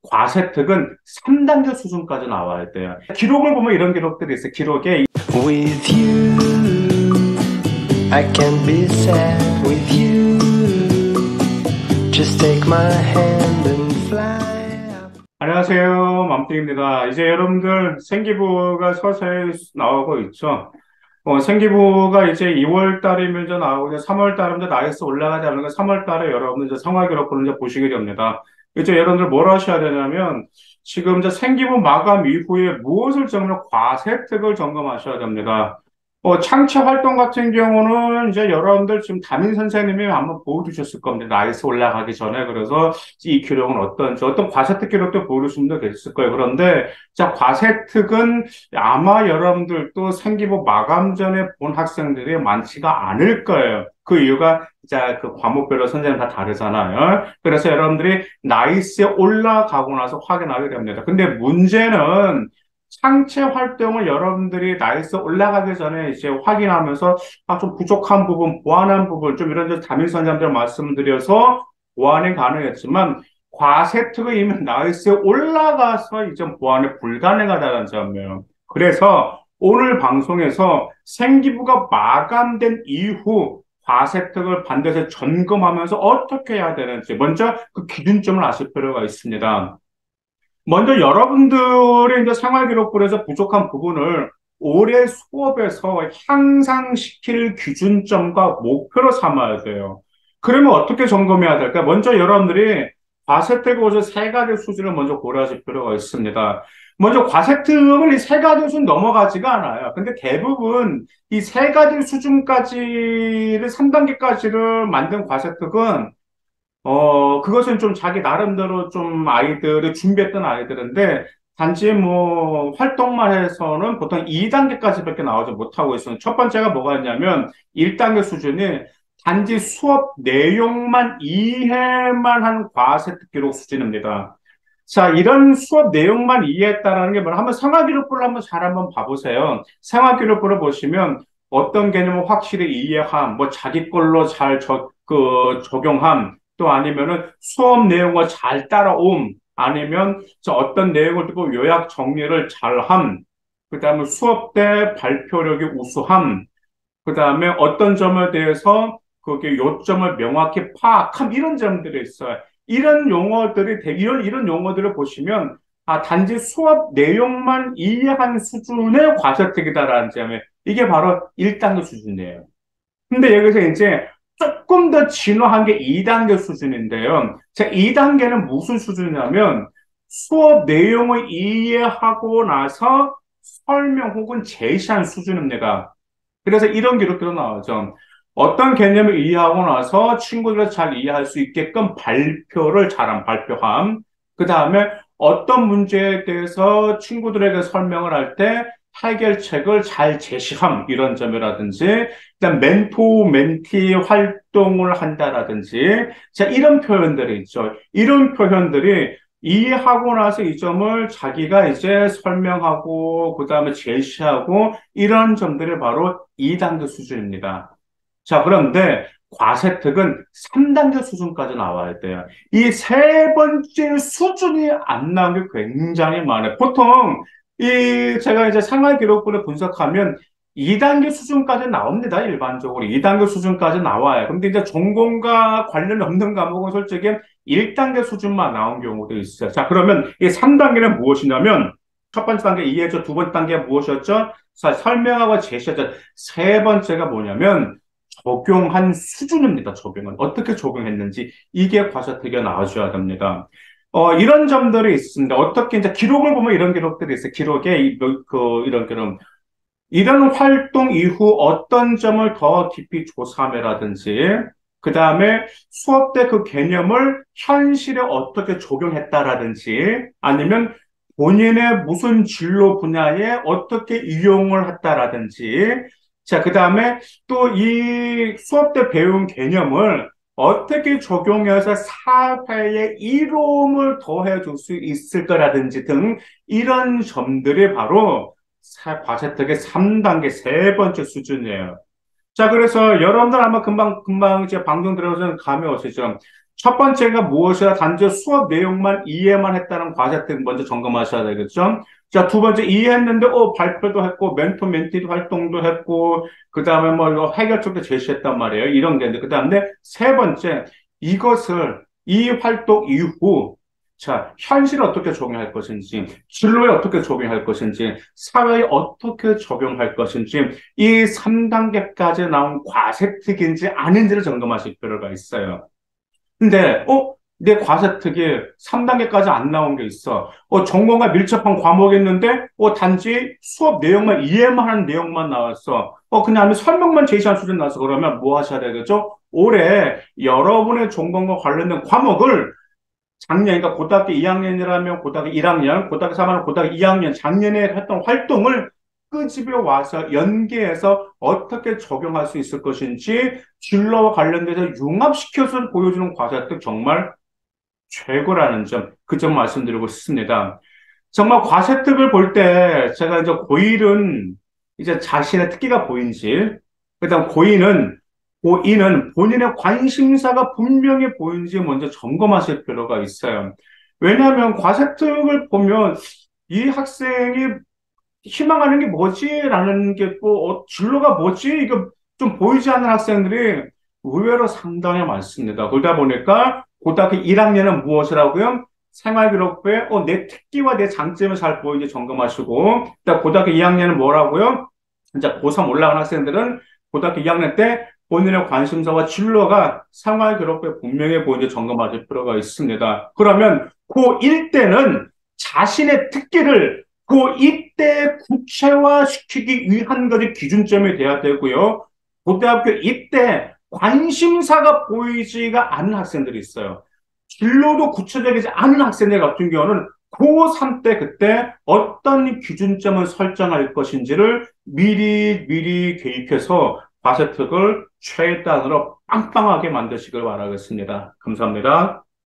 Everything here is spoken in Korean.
과세특은 3단계 수준까지 나와야 돼요. 기록을 보면 이런 기록들이 있어요. 기록에 With you, I can be sad with you. Just take my hand and fly. 안녕하세요. 맘띵입니다. 이제 여러분들 생기부가 서서히 나오고 있죠. 생기부가 이제 2월 달이면 이제 나오고 이제 3월 달이면 이제 나이스 올라가지 않는 거 3월 달에 여러분들 이제 생활기록부를 이제 보시게 됩니다. 이제 여러분들 뭘 하셔야 되냐면 지금 이제 생기부 마감 이후에 무엇을 점검, 과세특을 점검하셔야 됩니다. 창체 활동 같은 경우는 이제 여러분들 지금 담임 선생님이 한번 보여주셨을 겁니다. 나이스 올라가기 전에. 그래서 이 기록은 어떤지, 어떤 과세특 기록도 보여주신 분도 계셨을 거예요. 그런데, 자, 과세특은 아마 여러분들도 생기부 마감 전에 본 학생들이 많지가 않을 거예요. 그 이유가, 자, 그 과목별로 선생님 다 다르잖아요. 그래서 여러분들이 나이스에 올라가고 나서 확인하게 됩니다. 근데 문제는 상체 활동을 여러분들이 나이스 올라가기 전에 이제 확인하면서 좀 부족한 부분, 보완한 부분, 좀 이런 담임 선생님들 말씀드려서 보완이 가능했지만 과세특이 이미 나이스에 올라가서 이제 보완이 불가능하다는 점이에요. 그래서 오늘 방송에서 생기부가 마감된 이후 과세특을 반드시 점검하면서 어떻게 해야 되는지 먼저 그 기준점을 아실 필요가 있습니다. 먼저 여러분들의 이제 생활기록부에서 부족한 부분을 올해 수업에서 향상시킬 기준점과 목표로 삼아야 돼요. 그러면 어떻게 점검해야 될까? 먼저 여러분들이 과세특을 세 가지 수준을 먼저 고려하실 필요가 있습니다. 먼저 과세특을 이 세 가지 수준 넘어가지가 않아요. 근데 대부분 이 세 가지 수준까지를 3단계까지를 만든 과세특은 그것은 좀 자기 나름대로 좀 아이들을 준비했던 아이들인데, 단지 뭐, 활동만 해서는 보통 2단계까지밖에 나오지 못하고 있어요. 첫 번째가 뭐가 있냐면, 1단계 수준이 단지 수업 내용만 이해만 한 과세특 기록 수준입니다. 자, 이런 수업 내용만 이해했다라는 게 뭐냐? 한번 생활기록부를 한번 잘 한번 봐보세요. 생활기록부를 보시면, 어떤 개념을 확실히 이해함, 뭐 자기 걸로 잘 적용함, 또 아니면은 수업 내용을 잘 따라옴, 아니면 어떤 내용을 듣고 요약 정리를 잘함, 그 다음에 수업 때 발표력이 우수함, 그 다음에 어떤 점에 대해서 그게 요점을 명확히 파악함, 이런 점들이 있어요. 이런 용어들을 보시면, 단지 수업 내용만 이해한 수준의 과세특이다라는 점에, 이게 바로 1단계 수준이에요. 근데 여기서 이제 조금 더 진화한 게 2단계 수준인데요. 자, 2단계는 무슨 수준이냐면 수업 내용을 이해하고 나서 설명 혹은 제시한 수준입니다. 그래서 이런 기록들도 나오죠. 어떤 개념을 이해하고 나서 친구들이 잘 이해할 수 있게끔 발표를 잘함, 발표함. 그 다음에 어떤 문제에 대해서 친구들에게 설명을 할 때 해결책을 잘 제시함, 이런 점이라든지, 그다음 멘토, 멘티 활동을 한다라든지, 자, 이런 표현들이 있죠. 이런 표현들이 이해하고 나서 이 점을 자기가 이제 설명하고, 그 다음에 제시하고, 이런 점들이 바로 2단계 수준입니다. 자, 그런데 과세특은 3단계 수준까지 나와야 돼요. 이 세 번째 수준이 안 나온 게 굉장히 많아요. 보통 제가 이제 생활기록부를 분석하면 2단계 수준까지 나옵니다. 일반적으로 2단계 수준까지 나와요. 근데 이제 전공과 관련이 없는 과목은 솔직히 1단계 수준만 나온 경우도 있어요. 자, 그러면 이 3단계는 무엇이냐면 첫 번째 단계 이해죠. 두 번째 단계가 무엇이었죠? 자, 설명하고 제시하죠. 세 번째가 뭐냐면 적용한 수준입니다. 적용은. 어떻게 적용했는지 이게 과세특위가 나와줘야 됩니다. 이런 점들이 있습니다. 어떻게 이제 기록을 보면 이런 기록들이 있어요. 기록에 이런 기록. 이런 활동 이후 어떤 점을 더 깊이 조사함이라든지, 그 다음에 수업 때 그 개념을 현실에 어떻게 적용했다라든지, 아니면 본인의 무슨 진로 분야에 어떻게 이용을 했다라든지, 자, 그 다음에 또 이 수업 때 배운 개념을 어떻게 적용해서 사회에 이로움을 더해줄 수 있을 거라든지 등 이런 점들이 바로 과세특의 3단계 세 번째 수준이에요. 자, 그래서 여러분들 아마 금방 이제 방송 들어오셔서 감이 오시죠. 첫 번째가 무엇이야? 단지 수업 내용만 이해만 했다는 과세특 먼저 점검하셔야 되겠죠? 자, 두 번째 이해했는데, 발표도 했고, 멘토 멘티 활동도 했고, 그 다음에 뭐, 이거 해결책도 제시했단 말이에요. 이런 게 있는데, 그 다음에 세 번째, 이 활동 이후, 자, 현실에 어떻게 적용할 것인지, 진로에 어떻게 적용할 것인지, 사회에 어떻게 적용할 것인지, 이 3단계까지 나온 과세특인지 아닌지를 점검하실 필요가 있어요. 근데, 내 과세특위 3단계까지 안 나온 게 있어. 전공과 밀접한 과목이 있는데, 단지 수업 내용만, 이해만 하는 내용만 나왔어. 그냥 설명만 제시한 수준 나왔어. 그러면 뭐 하셔야 되겠죠? 올해 여러분의 전공과 관련된 과목을 작년, 그러니까 고등학교 2학년이라면 고등학교 1학년, 고등학교 3학년, 고등학교 2학년, 작년에 했던 활동을 끄집어 와서 연계해서 어떻게 적용할 수 있을 것인지 진로와 관련돼서 융합시켜서 보여주는 과제들 정말 최고라는 점, 그 점 말씀드리고 싶습니다. 정말 과세특을 볼 때 제가 이제 고1은 이제 자신의 특기가 보인지, 그다음 고2는 본인의 관심사가 분명히 보이는지 먼저 점검하실 필요가 있어요. 왜냐하면 과세특을 보면 이 학생이 희망하는 게 뭐지? 라는 게 또, 진로가 뭐지? 이거 좀 보이지 않는 학생들이 의외로 상당히 많습니다. 그러다 보니까 고등학교 1학년은 무엇이라고요? 생활기록부에 내 특기와 내 장점이 잘 보이는지 점검하시고, 일단 고등학교 2학년은 뭐라고요? 이제 고3 올라간 학생들은 고등학교 2학년 때 본인의 관심사와 진로가 생활기록부에 분명히 보이는지 점검하실 필요가 있습니다. 그러면 고1 때는 자신의 특기를 고2때 구체화시키기 위한 것이 기준점이 돼야 되고요. 고등학교 입대 관심사가 보이지가 않는 학생들이 있어요. 진로도 구체적이지 않은 학생들 같은 경우는 고3 때 그때 어떤 기준점을 설정할 것인지를 미리 계획해서 과세특을 최단으로 빵빵하게 만드시길 바라겠습니다. 감사합니다.